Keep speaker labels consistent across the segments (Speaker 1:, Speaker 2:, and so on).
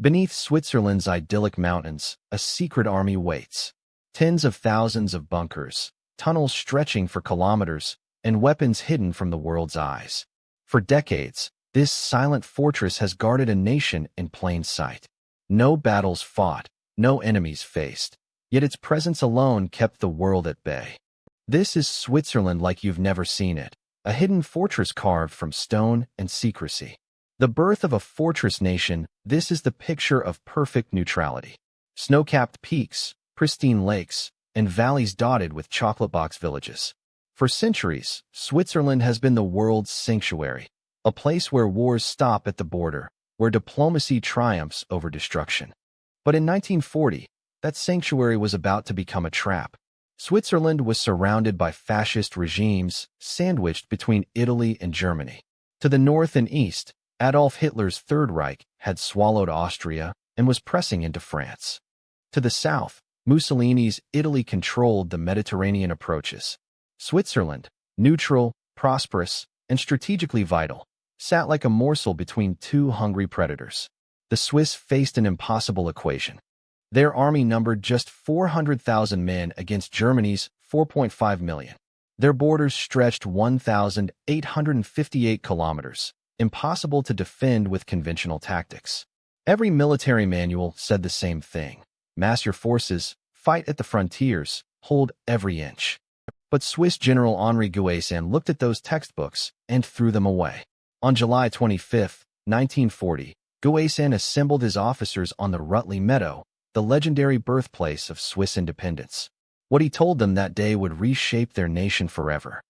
Speaker 1: Beneath Switzerland's idyllic mountains, a secret army waits. Tens of thousands of bunkers, tunnels stretching for kilometers, and weapons hidden from the world's eyes. For decades, this silent fortress has guarded a nation in plain sight. No battles fought, no enemies faced, yet its presence alone kept the world at bay. This is Switzerland like you've never seen it, a hidden fortress carved from stone and secrecy. The birth of a fortress nation, this is the picture of perfect neutrality. Snow-capped peaks, pristine lakes, and valleys dotted with chocolate box villages. For centuries, Switzerland has been the world's sanctuary, a place where wars stop at the border, where diplomacy triumphs over destruction. But in 1940, that sanctuary was about to become a trap. Switzerland was surrounded by fascist regimes, sandwiched between Italy and Germany. To the north and east, Adolf Hitler's Third Reich had swallowed Austria and was pressing into France. To the south, Mussolini's Italy controlled the Mediterranean approaches. Switzerland, neutral, prosperous, and strategically vital, sat like a morsel between two hungry predators. The Swiss faced an impossible equation. Their army numbered just 400,000 men against Germany's 4.5 million. Their borders stretched 1,858 kilometers, impossible to defend with conventional tactics. Every military manual said the same thing. Mass your forces, fight at the frontiers, hold every inch. But Swiss General Henri Guesclin looked at those textbooks and threw them away. On July 25, 1940, Guesclin assembled his officers on the Rutli Meadow, the legendary birthplace of Swiss independence. What he told them that day would reshape their nation forever.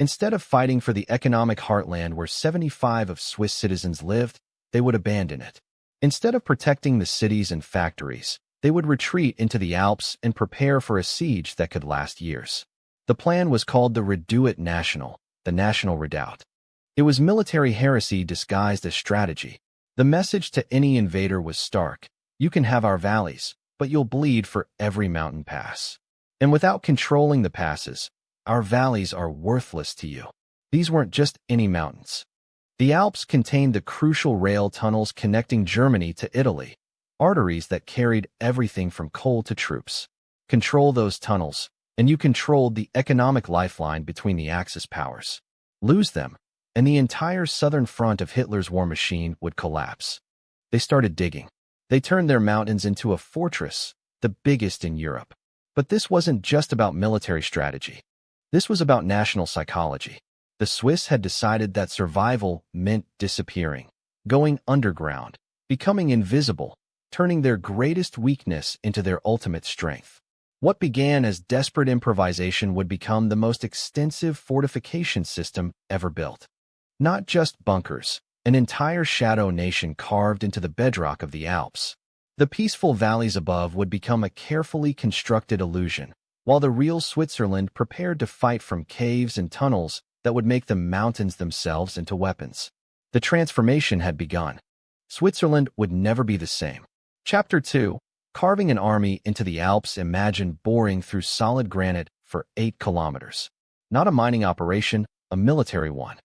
Speaker 1: Instead of fighting for the economic heartland where 75% of Swiss citizens lived, they would abandon it. Instead of protecting the cities and factories, they would retreat into the Alps and prepare for a siege that could last years. The plan was called the Redoute National, the National Redoubt. It was military heresy disguised as strategy. The message to any invader was stark. You can have our valleys, but you'll bleed for every mountain pass. And without controlling the passes, our valleys are worthless to you. These weren't just any mountains. The Alps contained the crucial rail tunnels connecting Germany to Italy, arteries that carried everything from coal to troops. Control those tunnels, and you controlled the economic lifeline between the Axis powers. Lose them, and the entire southern front of Hitler's war machine would collapse. They started digging. They turned their mountains into a fortress, the biggest in Europe. But this wasn't just about military strategy. This was about national psychology. The Swiss had decided that survival meant disappearing, going underground, becoming invisible, turning their greatest weakness into their ultimate strength. What began as desperate improvisation would become the most extensive fortification system ever built. Not just bunkers, an entire shadow nation carved into the bedrock of the Alps. The peaceful valleys above would become a carefully constructed illusion, while the real Switzerland prepared to fight from caves and tunnels that would make the mountains themselves into weapons. The transformation had begun. Switzerland would never be the same. Chapter 2. Carving an army into the Alps. Imagine boring through solid granite for 8 kilometers. Not a mining operation, a military one.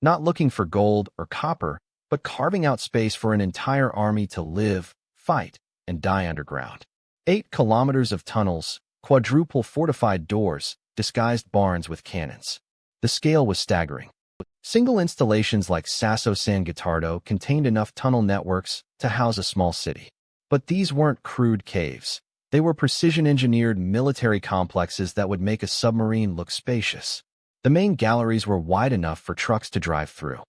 Speaker 1: Not looking for gold or copper, but carving out space for an entire army to live, fight, and die underground. 8 kilometers of tunnels, quadruple fortified doors, disguised barns with cannons. The scale was staggering. Single installations like Sasso San Gottardo contained enough tunnel networks to house a small city. But these weren't crude caves. They were precision-engineered military complexes that would make a submarine look spacious. The main galleries were wide enough for trucks to drive through.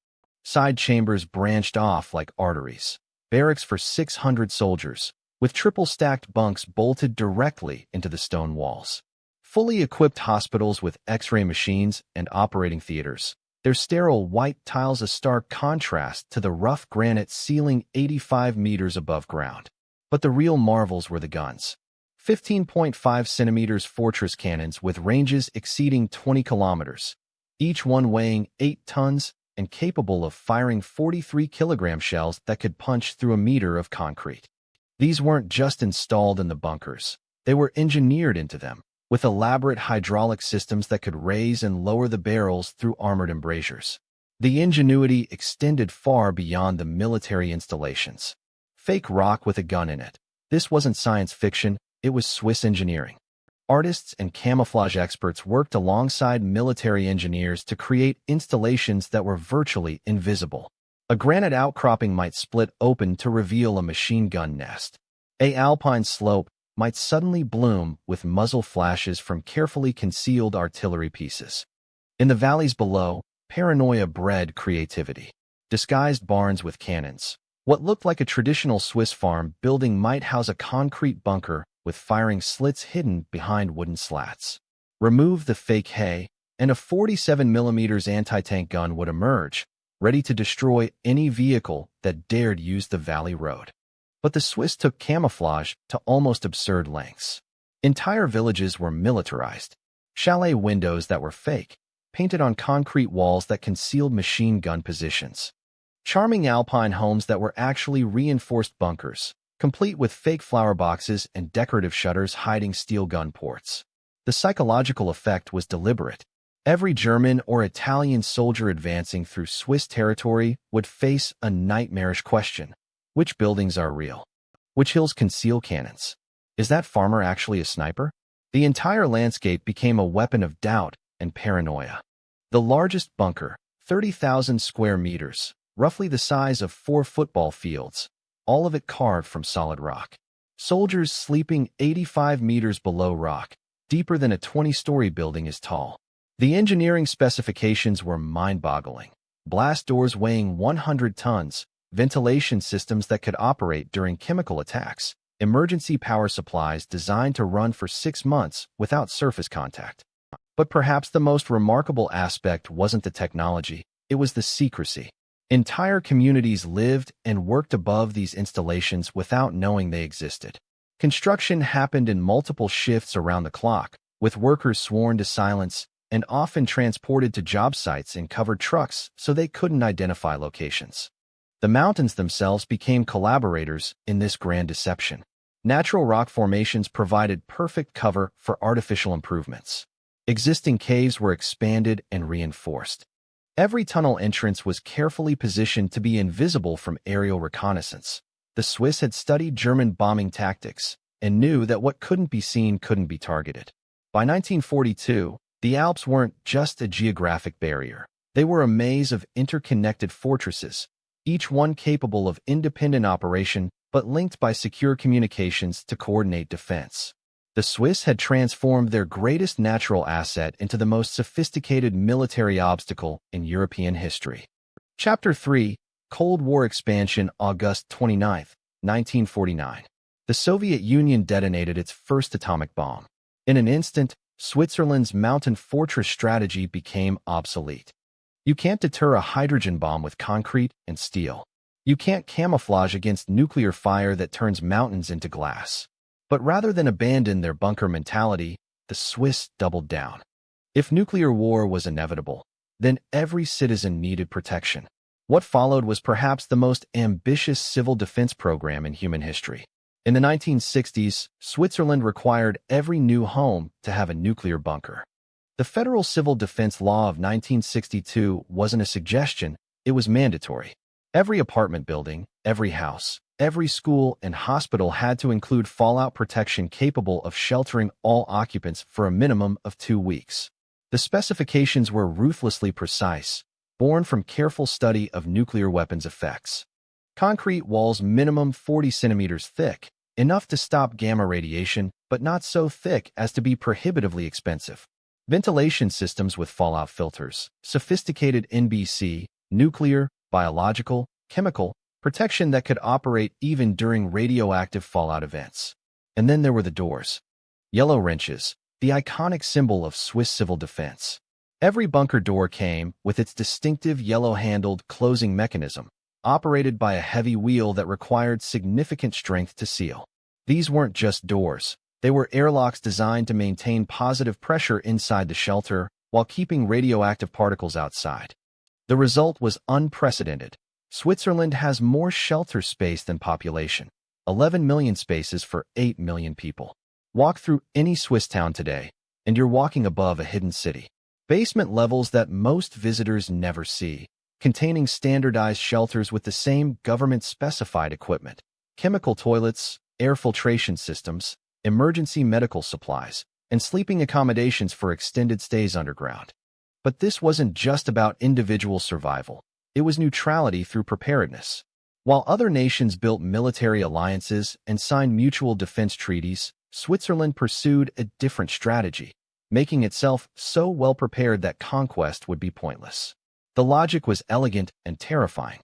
Speaker 1: Side chambers branched off like arteries. Barracks for 600 soldiers, with triple-stacked bunks bolted directly into the stone walls. Fully equipped hospitals with X-ray machines and operating theaters, their sterile white tiles a stark contrast to the rough granite ceiling 85 meters above ground. But the real marvels were the guns. 15.5 centimeters fortress cannons with ranges exceeding 20 kilometers, each one weighing 8 tons and capable of firing 43-kilogram shells that could punch through a meter of concrete. These weren't just installed in the bunkers. They were engineered into them, with elaborate hydraulic systems that could raise and lower the barrels through armored embrasures. The ingenuity extended far beyond the military installations. fake rock with a gun in it. This wasn't science fiction, it was Swiss engineering. Artists and camouflage experts worked alongside military engineers to create installations that were virtually invisible. A granite outcropping might split open to reveal a machine gun nest. An alpine slope might suddenly bloom with muzzle flashes from carefully concealed artillery pieces. In the valleys below, paranoia bred creativity. Disguised barns with cannons. What looked like a traditional Swiss farm building might house a concrete bunker with firing slits hidden behind wooden slats. Remove the fake hay, and a 47mm anti-tank gun would emerge, ready to destroy any vehicle that dared use the valley road. But the Swiss took camouflage to almost absurd lengths. Entire villages were militarized. Chalet windows that were fake, painted on concrete walls that concealed machine gun positions. Charming alpine homes that were actually reinforced bunkers, complete with fake flower boxes and decorative shutters hiding steel gun ports. The psychological effect was deliberate. Every German or Italian soldier advancing through Swiss territory would face a nightmarish question. Which buildings are real? Which hills conceal cannons? Is that farmer actually a sniper? The entire landscape became a weapon of doubt and paranoia. The largest bunker, 30,000 square meters, roughly the size of 4 football fields, all of it carved from solid rock. Soldiers sleeping 85 meters below rock, deeper than a 20-story building is tall. The engineering specifications were mind-boggling. Blast doors weighing 100 tons, ventilation systems that could operate during chemical attacks, emergency power supplies designed to run for 6 months without surface contact. But perhaps the most remarkable aspect wasn't the technology, it was the secrecy. Entire communities lived and worked above these installations without knowing they existed. Construction happened in multiple shifts around the clock, with workers sworn to silence and often transported to job sites in covered trucks so they couldn't identify locations. The mountains themselves became collaborators in this grand deception. Natural rock formations provided perfect cover for artificial improvements. Existing caves were expanded and reinforced. Every tunnel entrance was carefully positioned to be invisible from aerial reconnaissance. The Swiss had studied German bombing tactics and knew that what couldn't be seen couldn't be targeted. By 1942, the Alps weren't just a geographic barrier. They were a maze of interconnected fortresses, each one capable of independent operation but linked by secure communications to coordinate defense. The Swiss had transformed their greatest natural asset into the most sophisticated military obstacle in European history. Chapter 3, Cold War Expansion, August 29, 1949. The Soviet Union detonated its first atomic bomb. In an instant, Switzerland's mountain fortress strategy became obsolete. You can't deter a hydrogen bomb with concrete and steel. You can't camouflage against nuclear fire that turns mountains into glass. But rather than abandon their bunker mentality, the Swiss doubled down. If nuclear war was inevitable, then every citizen needed protection. What followed was perhaps the most ambitious civil defense program in human history. In the 1960s, Switzerland required every new home to have a nuclear bunker. The Federal Civil Defense Law of 1962 wasn't a suggestion, it was mandatory. Every apartment building, every house, every school and hospital had to include fallout protection capable of sheltering all occupants for a minimum of 2 weeks. The specifications were ruthlessly precise, born from careful study of nuclear weapons effects. Concrete walls minimum 40 centimeters thick, enough to stop gamma radiation, but not so thick as to be prohibitively expensive. Ventilation systems with fallout filters, sophisticated NBC, nuclear, biological, chemical, protection that could operate even during radioactive fallout events. And then there were the doors. Yellow wrenches, the iconic symbol of Swiss civil defense. Every bunker door came with its distinctive yellow-handled closing mechanism, operated by a heavy wheel that required significant strength to seal. These weren't just doors. They were airlocks designed to maintain positive pressure inside the shelter while keeping radioactive particles outside. The result was unprecedented. Switzerland has more shelter space than population, 11 million spaces for 8 million people. Walk through any Swiss town today, and you're walking above a hidden city. Basement levels that most visitors never see, containing standardized shelters with the same government-specified equipment. chemical toilets, air filtration systems, emergency medical supplies, and sleeping accommodations for extended stays underground. But this wasn't just about individual survival. It was neutrality through preparedness. While other nations built military alliances and signed mutual defense treaties, Switzerland pursued a different strategy, making itself so well prepared that conquest would be pointless. The logic was elegant and terrifying.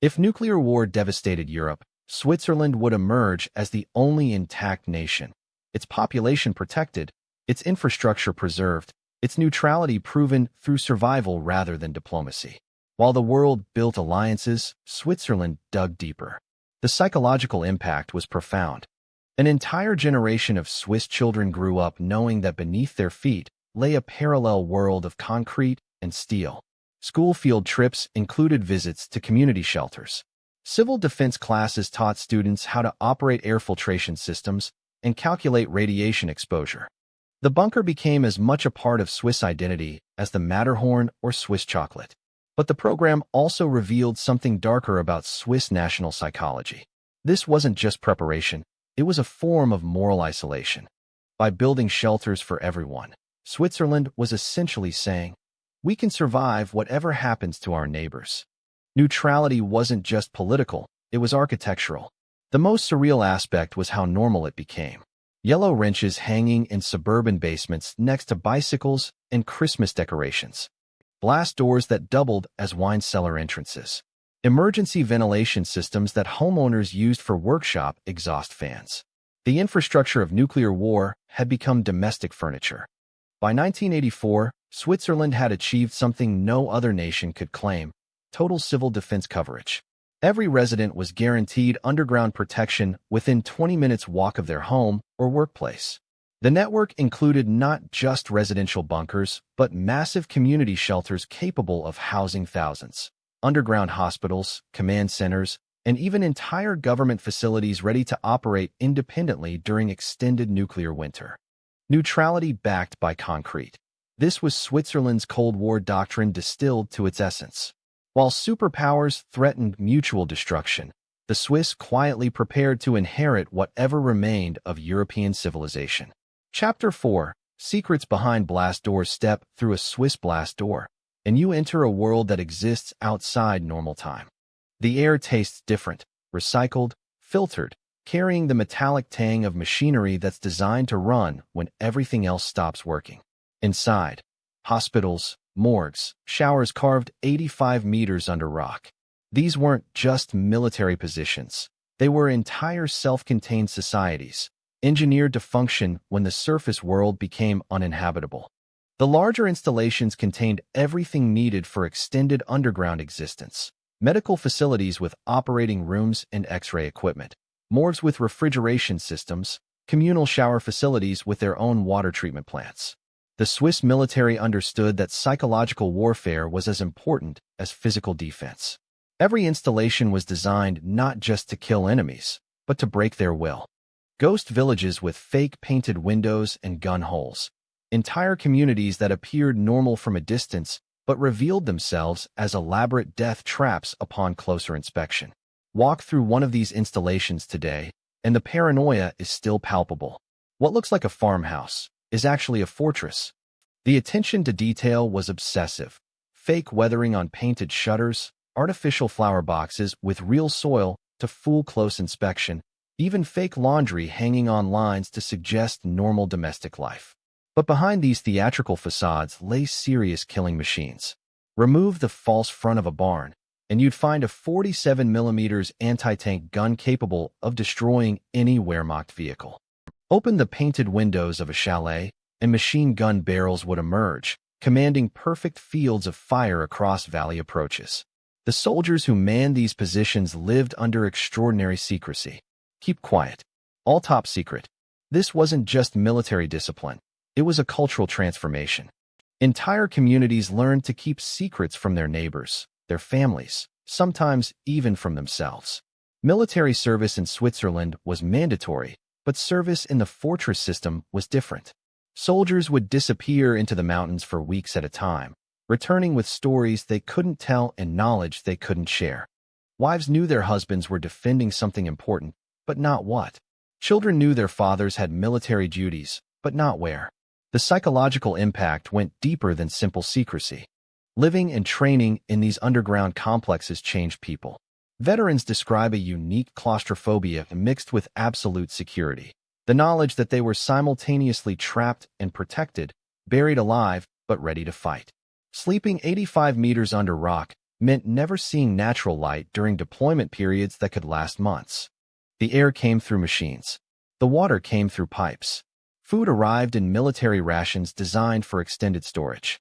Speaker 1: If nuclear war devastated Europe, Switzerland would emerge as the only intact nation, its population protected, its infrastructure preserved, its neutrality proven through survival rather than diplomacy. While the world built alliances, Switzerland dug deeper. The psychological impact was profound. An entire generation of Swiss children grew up knowing that beneath their feet lay a parallel world of concrete and steel. School field trips included visits to community shelters. Civil defense classes taught students how to operate air filtration systems and calculate radiation exposure. The bunker became as much a part of Swiss identity as the Matterhorn or Swiss chocolate. But the program also revealed something darker about Swiss national psychology. This wasn't just preparation, it was a form of moral isolation. By building shelters for everyone, Switzerland was essentially saying, we can survive whatever happens to our neighbors. Neutrality wasn't just political, it was architectural. The most surreal aspect was how normal it became. Yellow wrenches hanging in suburban basements next to bicycles and Christmas decorations. Blast doors that doubled as wine cellar entrances. Emergency ventilation systems that homeowners used for workshop exhaust fans. The infrastructure of nuclear war had become domestic furniture. By 1984, Switzerland had achieved something no other nation could claim: total civil defense coverage. Every resident was guaranteed underground protection within 20 minutes walk of their home or workplace. The network included not just residential bunkers, but massive community shelters capable of housing thousands, underground hospitals, command centers, and even entire government facilities ready to operate independently during extended nuclear winter. Neutrality backed by concrete. This was Switzerland's Cold War doctrine distilled to its essence. While superpowers threatened mutual destruction, the Swiss quietly prepared to inherit whatever remained of European civilization. Chapter 4: Secrets Behind Blast Doors. Step through a Swiss blast door, and you enter a world that exists outside normal time. The air tastes different, recycled, filtered, carrying the metallic tang of machinery that's designed to run when everything else stops working. Inside, hospitals, morgues, showers carved 85 meters under rock. These weren't just military positions. They were entire self-contained societies, engineered to function when the surface world became uninhabitable. The larger installations contained everything needed for extended underground existence: medical facilities with operating rooms and X-ray equipment, morgues with refrigeration systems, communal shower facilities with their own water treatment plants. The Swiss military understood that psychological warfare was as important as physical defense. Every installation was designed not just to kill enemies, but to break their will. Ghost villages with fake painted windows and gun holes. Entire communities that appeared normal from a distance, but revealed themselves as elaborate death traps upon closer inspection. Walk through one of these installations today, and the paranoia is still palpable. What looks like a farmhouse is actually a fortress. The attention to detail was obsessive. Fake weathering on painted shutters, artificial flower boxes with real soil to fool close inspection, even fake laundry hanging on lines to suggest normal domestic life. But behind these theatrical facades lay serious killing machines. Remove the false front of a barn, and you'd find a 47mm anti-tank gun capable of destroying any Wehrmacht vehicle. Open the painted windows of a chalet, and machine gun barrels would emerge, commanding perfect fields of fire across valley approaches. The soldiers who manned these positions lived under extraordinary secrecy. Keep quiet. All top secret. This wasn't just military discipline. It was a cultural transformation. Entire communities learned to keep secrets from their neighbors, their families, sometimes even from themselves. Military service in Switzerland was mandatory, but service in the fortress system was different. Soldiers would disappear into the mountains for weeks at a time, returning with stories they couldn't tell and knowledge they couldn't share. Wives knew their husbands were defending something important, but not what. Children knew their fathers had military duties, but not where. The psychological impact went deeper than simple secrecy. Living and training in these underground complexes changed people. Veterans describe a unique claustrophobia mixed with absolute security. The knowledge that they were simultaneously trapped and protected, buried alive, but ready to fight. Sleeping 85 meters under rock meant never seeing natural light during deployment periods that could last months. The air came through machines. The water came through pipes. Food arrived in military rations designed for extended storage.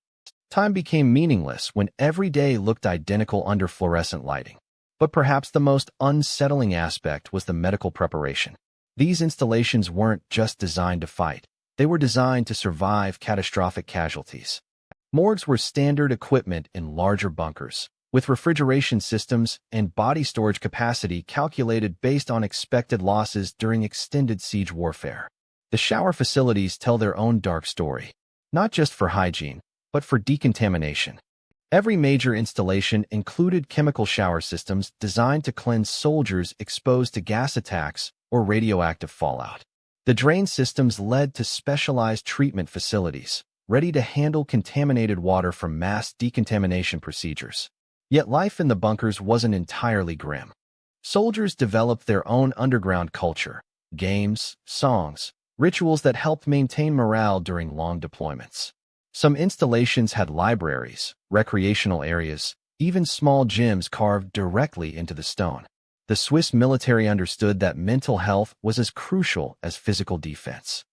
Speaker 1: Time became meaningless when every day looked identical under fluorescent lighting. But perhaps the most unsettling aspect was the medical preparation. These installations weren't just designed to fight. They were designed to survive catastrophic casualties. Morgues were standard equipment in larger bunkers, with refrigeration systems and body storage capacity calculated based on expected losses during extended siege warfare. The shower facilities tell their own dark story, not just for hygiene, but for decontamination. Every major installation included chemical shower systems designed to cleanse soldiers exposed to gas attacks or radioactive fallout. The drain systems led to specialized treatment facilities, ready to handle contaminated water from mass decontamination procedures. Yet life in the bunkers wasn't entirely grim. Soldiers developed their own underground culture, games, songs, rituals that helped maintain morale during long deployments. Some installations had libraries, recreational areas, even small gyms carved directly into the stone. The Swiss military understood that mental health was as crucial as physical defense.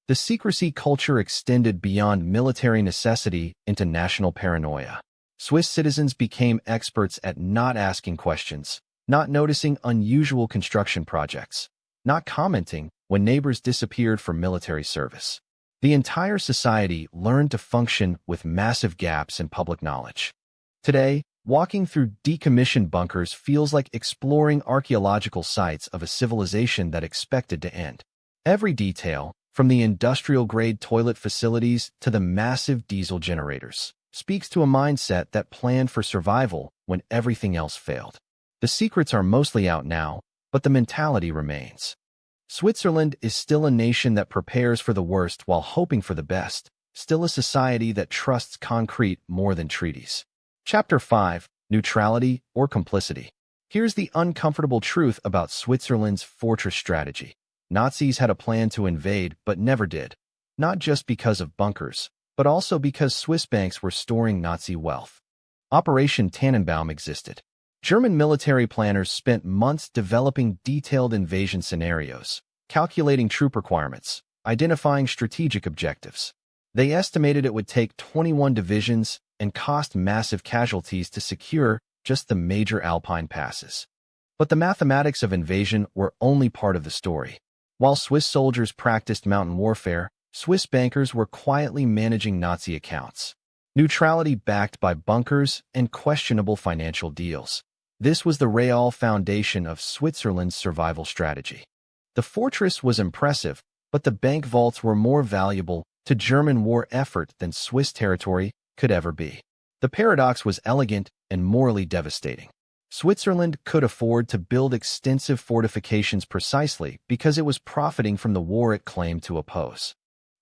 Speaker 1: The secrecy culture extended beyond military necessity into national paranoia. Swiss citizens became experts at not asking questions, not noticing unusual construction projects, not commenting when neighbors disappeared for military service. The entire society learned to function with massive gaps in public knowledge. Today, walking through decommissioned bunkers feels like exploring archaeological sites of a civilization that expected to end. Every detail, from the industrial-grade toilet facilities to the massive diesel generators, speaks to a mindset that planned for survival when everything else failed. The secrets are mostly out now, but the mentality remains. Switzerland is still a nation that prepares for the worst while hoping for the best, still a society that trusts concrete more than treaties. Chapter 5: Neutrality or Complicity. Here's the uncomfortable truth about Switzerland's fortress strategy. Nazis had a plan to invade but never did, not just because of bunkers, but also because Swiss banks were storing Nazi wealth. Operation Tannenbaum existed. German military planners spent months developing detailed invasion scenarios, calculating troop requirements, identifying strategic objectives. They estimated it would take 21 divisions and cost massive casualties to secure just the major Alpine passes. But the mathematics of invasion were only part of the story. While Swiss soldiers practiced mountain warfare, Swiss bankers were quietly managing Nazi accounts. Neutrality backed by bunkers and questionable financial deals. This was the real foundation of Switzerland's survival strategy. The fortress was impressive, but the bank vaults were more valuable to German war effort than Swiss territory could ever be. The paradox was elegant and morally devastating. Switzerland could afford to build extensive fortifications precisely because it was profiting from the war it claimed to oppose.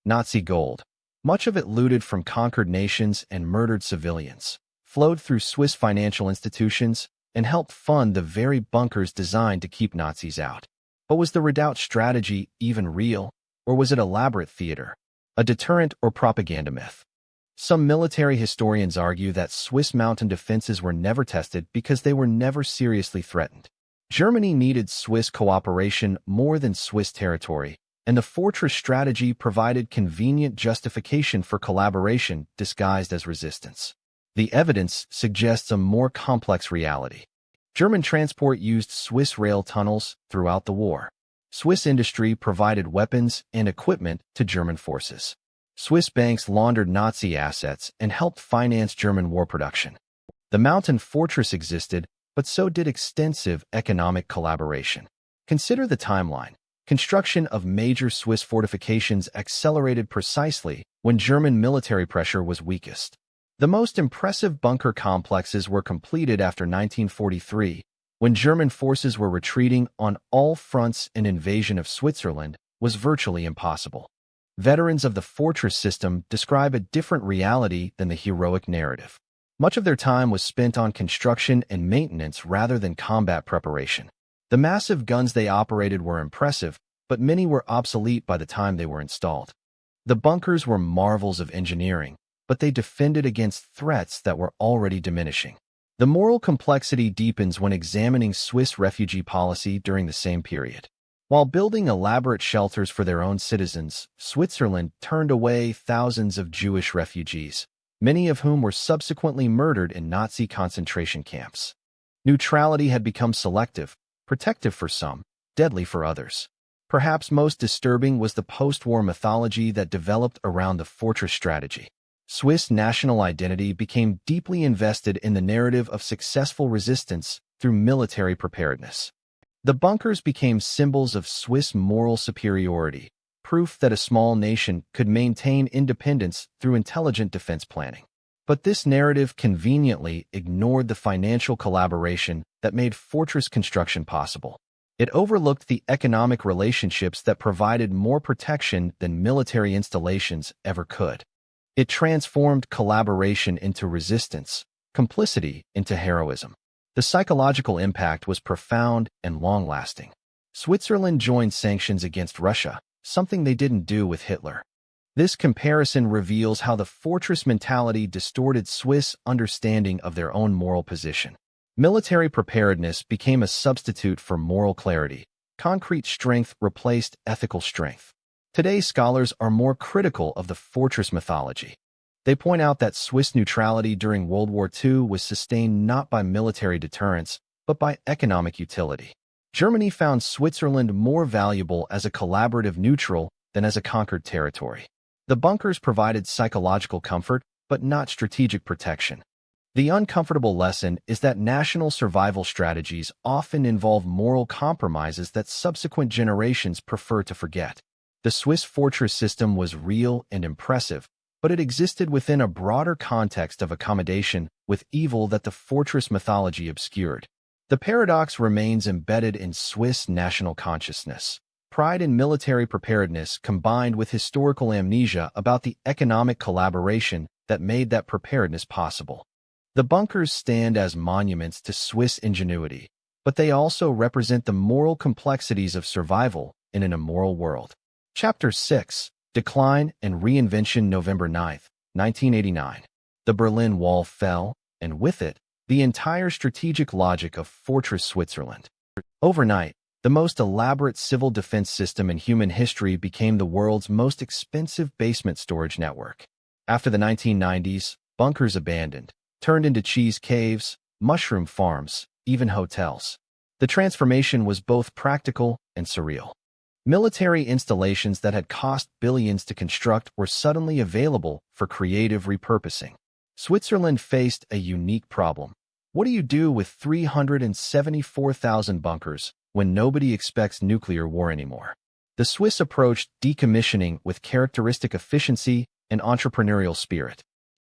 Speaker 1: Nazi gold, much of it looted from conquered nations and murdered civilians, flowed through Swiss financial institutions and helped fund the very bunkers designed to keep Nazis out. But was the redoubt strategy even real, or was it elaborate theater, a deterrent or propaganda myth? Some military historians argue that Swiss mountain defenses were never tested because they were never seriously threatened. Germany needed Swiss cooperation more than Swiss territory, and the fortress strategy provided convenient justification for collaboration disguised as resistance. The evidence suggests a more complex reality. German transport used Swiss rail tunnels throughout the war. Swiss industry provided weapons and equipment to German forces. Swiss banks laundered Nazi assets and helped finance German war production. The mountain fortress existed, but so did extensive economic collaboration. Consider the timeline. Construction of major Swiss fortifications accelerated precisely when German military pressure was weakest. The most impressive bunker complexes were completed after 1943, when German forces were retreating on all fronts. An invasion of Switzerland was virtually impossible. Veterans of the fortress system describe a different reality than the heroic narrative. Much of their time was spent on construction and maintenance rather than combat preparation. The massive guns they operated were impressive, but many were obsolete by the time they were installed. The bunkers were marvels of engineering, but they defended against threats that were already diminishing. The moral complexity deepens when examining Swiss refugee policy during the same period. While building elaborate shelters for their own citizens, Switzerland turned away thousands of Jewish refugees, many of whom were subsequently murdered in Nazi concentration camps. Neutrality had become selective, protective for some, deadly for others. Perhaps most disturbing was the post-war mythology that developed around the fortress strategy. Swiss national identity became deeply invested in the narrative of successful resistance through military preparedness. The bunkers became symbols of Swiss moral superiority, proof that a small nation could maintain independence through intelligent defense planning. But this narrative conveniently ignored the financial collaboration that made fortress construction possible. It overlooked the economic relationships that provided more protection than military installations ever could. It transformed collaboration into resistance, complicity into heroism. The psychological impact was profound and long-lasting. Switzerland joined sanctions against Russia, something they didn't do with Hitler. This comparison reveals how the fortress mentality distorted Swiss understanding of their own moral position. Military preparedness became a substitute for moral clarity. Concrete strength replaced ethical strength. Today, scholars are more critical of the fortress mythology. They point out that Swiss neutrality during World War II was sustained not by military deterrence, but by economic utility. Germany found Switzerland more valuable as a collaborative neutral than as a conquered territory. The bunkers provided psychological comfort, but not strategic protection. The uncomfortable lesson is that national survival strategies often involve moral compromises that subsequent generations prefer to forget. The Swiss fortress system was real and impressive, but it existed within a broader context of accommodation with evil that the fortress mythology obscured. The paradox remains embedded in Swiss national consciousness. Pride in military preparedness combined with historical amnesia about the economic collaboration that made that preparedness possible. The bunkers stand as monuments to Swiss ingenuity, but they also represent the moral complexities of survival in an immoral world. Chapter 6. Decline and Reinvention. November 9, 1989. The Berlin Wall fell, and with it, the entire strategic logic of Fortress Switzerland. Overnight, the most elaborate civil defense system in human history became the world's most expensive basement storage network. After the 1990s, bunkers abandoned, turned into cheese caves, mushroom farms, even hotels. The transformation was both practical and surreal. Military installations that had cost billions to construct were suddenly available for creative repurposing. Switzerland faced a unique problem. What do you do with 374,000 bunkers when nobody expects nuclear war anymore? The Swiss approached decommissioning with characteristic efficiency and entrepreneurial spirit.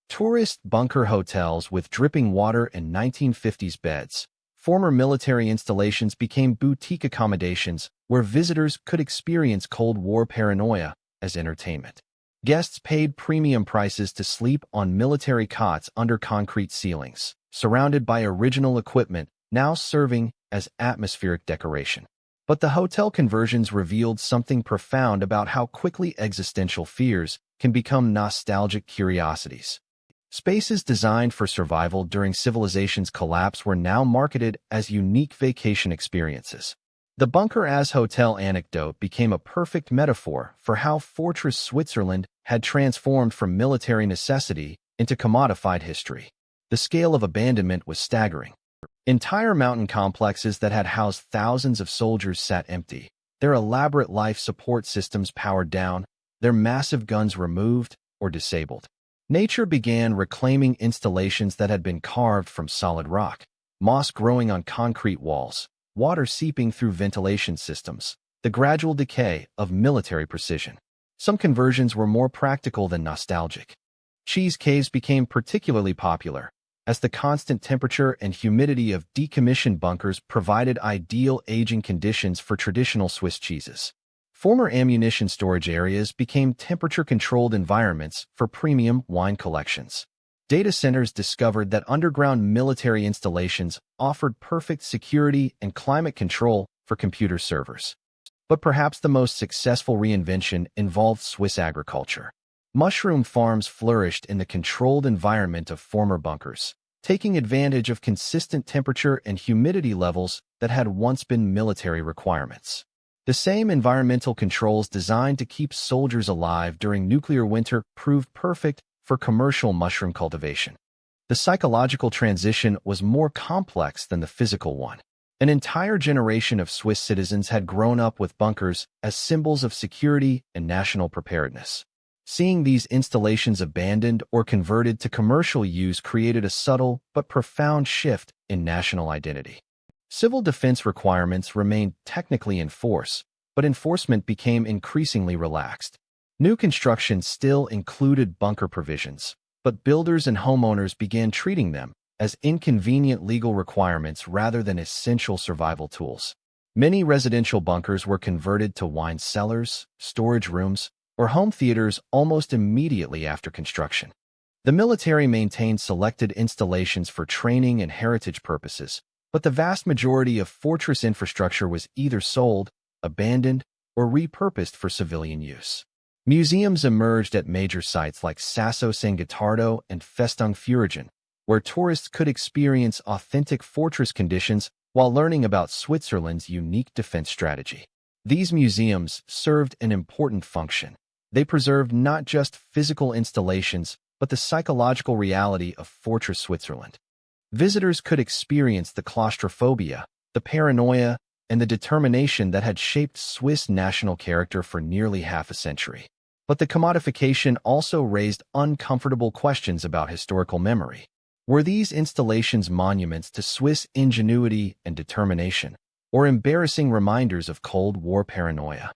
Speaker 1: Tourist bunker hotels with dripping water and 1950s beds. Former military installations became boutique accommodations where visitors could experience Cold War paranoia as entertainment. Guests paid premium prices to sleep on military cots under concrete ceilings, surrounded by original equipment now serving as atmospheric decoration. But the hotel conversions revealed something profound about how quickly existential fears can become nostalgic curiosities. Spaces designed for survival during civilization's collapse were now marketed as unique vacation experiences. The bunker as hotel anecdote became a perfect metaphor for how Fortress Switzerland had transformed from military necessity into commodified history. The scale of abandonment was staggering. Entire mountain complexes that had housed thousands of soldiers sat empty, their elaborate life support systems powered down, their massive guns removed or disabled. Nature began reclaiming installations that had been carved from solid rock, moss growing on concrete walls, water seeping through ventilation systems, the gradual decay of military precision. Some conversions were more practical than nostalgic. Cheese caves became particularly popular, as the constant temperature and humidity of decommissioned bunkers provided ideal aging conditions for traditional Swiss cheeses. Former ammunition storage areas became temperature-controlled environments for premium wine collections. Data centers discovered that underground military installations offered perfect security and climate control for computer servers. But perhaps the most successful reinvention involved Swiss agriculture. Mushroom farms flourished in the controlled environment of former bunkers, taking advantage of consistent temperature and humidity levels that had once been military requirements. The same environmental controls designed to keep soldiers alive during nuclear winter proved perfect for commercial mushroom cultivation. The psychological transition was more complex than the physical one. An entire generation of Swiss citizens had grown up with bunkers as symbols of security and national preparedness. Seeing these installations abandoned or converted to commercial use created a subtle but profound shift in national identity. Civil defense requirements remained technically in force, but enforcement became increasingly relaxed. New construction still included bunker provisions, but builders and homeowners began treating them as inconvenient legal requirements rather than essential survival tools. Many residential bunkers were converted to wine cellars, storage rooms, or home theaters almost immediately after construction. The military maintained selected installations for training and heritage purposes, but the vast majority of fortress infrastructure was either sold, abandoned, or repurposed for civilian use. Museums emerged at major sites like Sasso San Gottardo and Festung Furigen, where tourists could experience authentic fortress conditions while learning about Switzerland's unique defense strategy. These museums served an important function. They preserved not just physical installations, but the psychological reality of Fortress Switzerland. Visitors could experience the claustrophobia, the paranoia, and the determination that had shaped Swiss national character for nearly half a century. But the commodification also raised uncomfortable questions about historical memory. Were these installations monuments to Swiss ingenuity and determination, or embarrassing reminders of Cold War paranoia?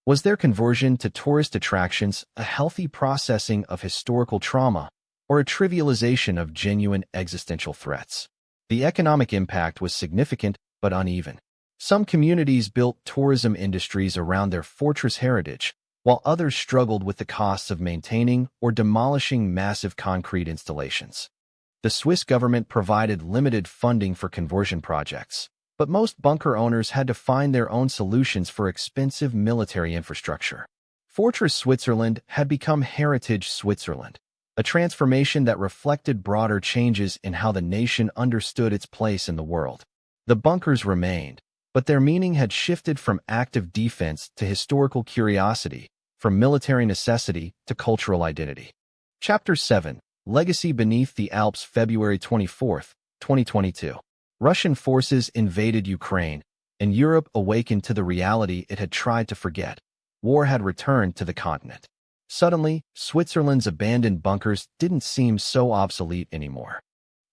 Speaker 1: Was their conversion to tourist attractions a healthy processing of historical trauma, or a trivialization of genuine existential threats? The economic impact was significant but uneven. Some communities built tourism industries around their fortress heritage, while others struggled with the costs of maintaining or demolishing massive concrete installations. The Swiss government provided limited funding for conversion projects, but most bunker owners had to find their own solutions for expensive military infrastructure. Fortress Switzerland had become Heritage Switzerland, a transformation that reflected broader changes in how the nation understood its place in the world. The bunkers remained, but their meaning had shifted from active defense to historical curiosity, from military necessity to cultural identity. Chapter 7, Legacy Beneath the Alps, February 24, 2022. Russian forces invaded Ukraine, and Europe awakened to the reality it had tried to forget. War had returned to the continent. Suddenly, Switzerland's abandoned bunkers didn't seem so obsolete anymore.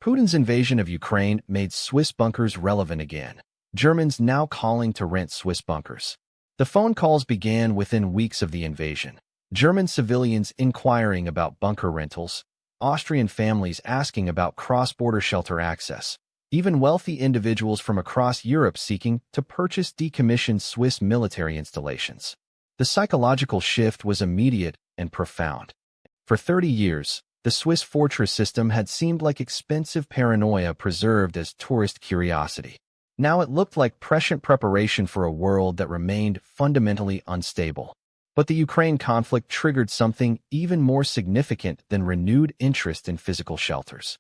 Speaker 1: Putin's invasion of Ukraine made Swiss bunkers relevant again, Germans now calling to rent Swiss bunkers. The phone calls began within weeks of the invasion. German civilians inquiring about bunker rentals, Austrian families asking about cross-border shelter access, even wealthy individuals from across Europe seeking to purchase decommissioned Swiss military installations. The psychological shift was immediate and profound. For 30 years, the Swiss fortress system had seemed like expensive paranoia preserved as tourist curiosity. Now it looked like prescient preparation for a world that remained fundamentally unstable. But the Ukraine conflict triggered something even more significant than renewed interest in physical shelters.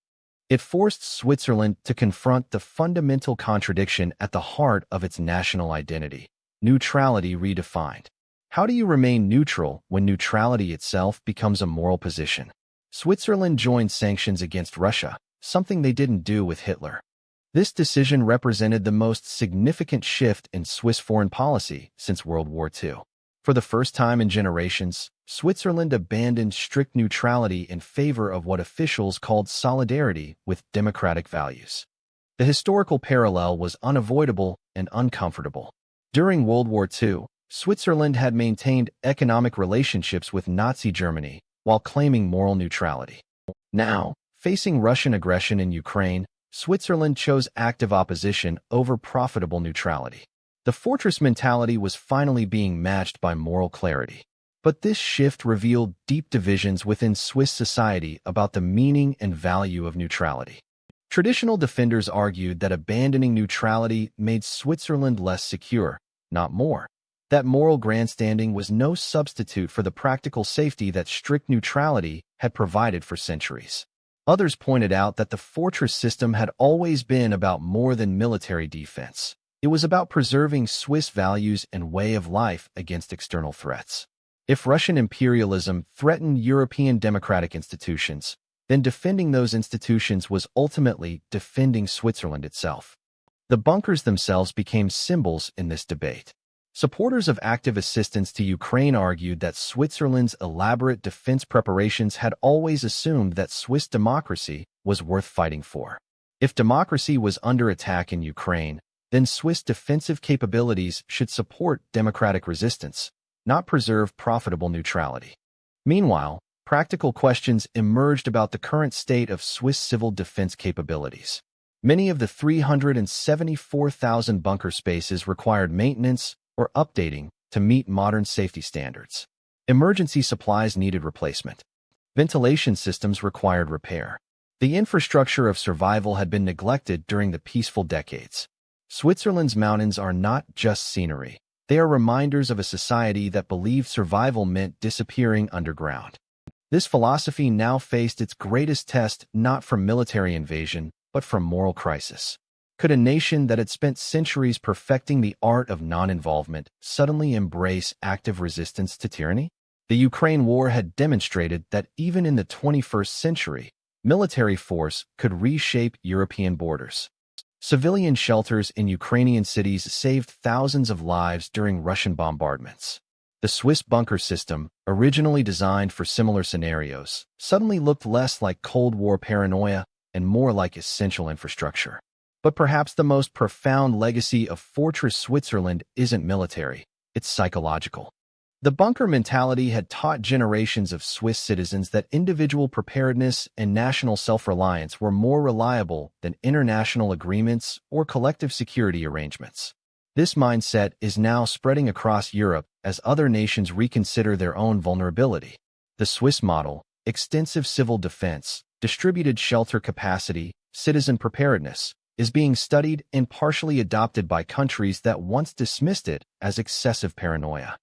Speaker 1: It forced Switzerland to confront the fundamental contradiction at the heart of its national identity: neutrality redefined. How do you remain neutral when neutrality itself becomes a moral position? Switzerland joined sanctions against Russia, something they didn't do with Hitler. This decision represented the most significant shift in Swiss foreign policy since World War II. For the first time in generations, Switzerland abandoned strict neutrality in favor of what officials called solidarity with democratic values. The historical parallel was unavoidable and uncomfortable. During World War II, Switzerland had maintained economic relationships with Nazi Germany while claiming moral neutrality. Now, Facing Russian aggression in Ukraine, Switzerland chose active opposition over profitable neutrality. The fortress mentality was finally being matched by moral clarity. But this shift revealed deep divisions within Swiss society about the meaning and value of neutrality. Traditional defenders argued that abandoning neutrality made Switzerland less secure, not more. That moral grandstanding was no substitute for the practical safety that strict neutrality had provided for centuries. Others pointed out that the fortress system had always been about more than military defense. It was about preserving Swiss values and way of life against external threats. If Russian imperialism threatened European democratic institutions, then defending those institutions was ultimately defending Switzerland itself. The bunkers themselves became symbols in this debate. Supporters of active assistance to Ukraine argued that Switzerland's elaborate defense preparations had always assumed that Swiss democracy was worth fighting for. If democracy was under attack in Ukraine, then Swiss defensive capabilities should support democratic resistance, not preserve profitable neutrality. Meanwhile, practical questions emerged about the current state of Swiss civil defense capabilities. Many of the 374,000 bunker spaces required maintenance or updating to meet modern safety standards. Emergency supplies needed replacement. Ventilation systems required repair. The infrastructure of survival had been neglected during the peaceful decades. Switzerland's mountains are not just scenery. They are reminders of a society that believed survival meant disappearing underground. This philosophy now faced its greatest test not from military invasion, but from moral crisis. Could a nation that had spent centuries perfecting the art of non-involvement suddenly embrace active resistance to tyranny? The Ukraine war had demonstrated that even in the 21st century, military force could reshape European borders. Civilian shelters in Ukrainian cities saved thousands of lives during Russian bombardments. The Swiss bunker system, originally designed for similar scenarios, suddenly looked less like Cold War paranoia and more like essential infrastructure. But perhaps the most profound legacy of Fortress Switzerland isn't military, it's psychological. The bunker mentality had taught generations of Swiss citizens that individual preparedness and national self-reliance were more reliable than international agreements or collective security arrangements. This mindset is now spreading across Europe as other nations reconsider their own vulnerability. The Swiss model, extensive civil defense, distributed shelter capacity, citizen preparedness, is being studied and partially adopted by countries that once dismissed it as excessive paranoia.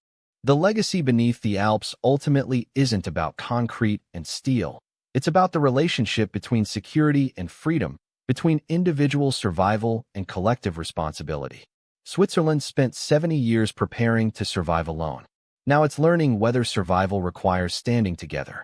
Speaker 1: The legacy beneath the Alps ultimately isn't about concrete and steel. It's about the relationship between security and freedom, between individual survival and collective responsibility. Switzerland spent 70 years preparing to survive alone. Now it's learning whether survival requires standing together.